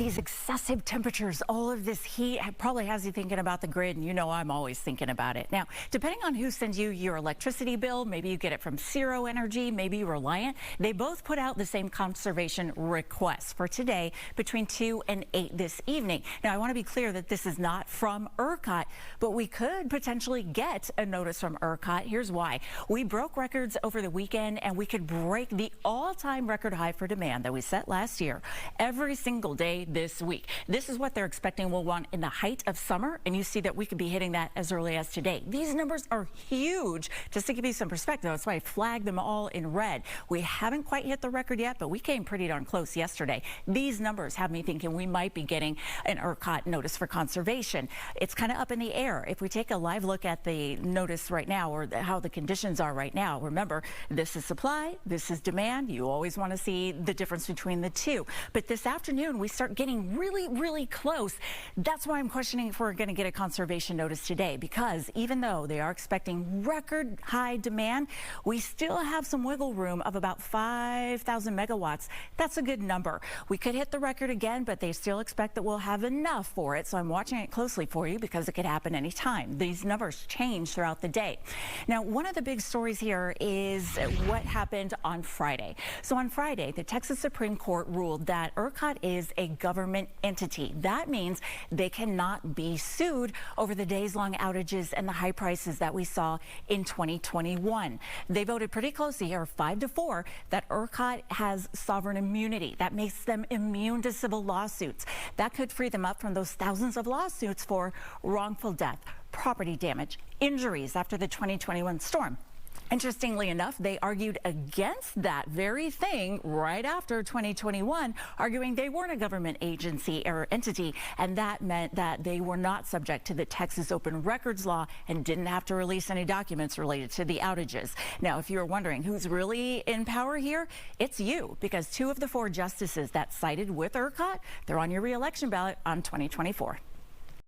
these excessive temperatures, all of this heat probably has you thinking about the grid, and you know I'm always thinking about it. Now, depending on who sends you your electricity bill, maybe you get it from Zero Energy, maybe Reliant, they both put out the same conservation request for today between 2 and 8 this evening. Now, I want to be clear that this is not from ERCOT, but we could potentially get a notice from ERCOT. Here's why. We broke records over the weekend, and we could break the all-time record high for demand that we set last year every single day this week. This is what they're expecting we'll want in the height of summer, and you see that we could be hitting that as early as today. These numbers are huge. Just to give you some perspective, that's why I flagged them all in red. We haven't quite hit the record yet, but we came pretty darn close yesterday. These numbers have me thinking we might be getting an ERCOT notice for conservation. It's kind of up in the air. If we take a live look at the notice right now, or how the conditions are right now, remember, this is supply, this is demand. You always want to see the difference between the two. But this afternoon, we start getting really close. That's why I'm questioning if we're going to get a conservation notice today, because even though they are expecting record high demand, we still have some wiggle room of about 5,000 megawatts. That's a good number. We could hit the record again, but they still expect that we'll have enough for it. So I'm watching it closely for you because it could happen anytime. These numbers change throughout the day. Now, one of the big stories here is what happened on Friday. So on Friday, the Texas Supreme Court ruled that ERCOT is a government entity. That means they cannot be sued over the days-long outages and the high prices that we saw in 2021. They voted pretty closely here, 5-4, that ERCOT has sovereign immunity. That makes them immune to civil lawsuits. That could free them up from those thousands of lawsuits for wrongful death, property damage, injuries after the 2021 storm. Interestingly enough, they argued against that very thing right after 2021, arguing they weren't a government agency or entity, and that meant that they were not subject to the Texas Open Records Law and didn't have to release any documents related to the outages. Now, if you're wondering who's really in power here, it's you, because 2 of the 4 justices that sided with ERCOT, they're on your re-election ballot on 2024.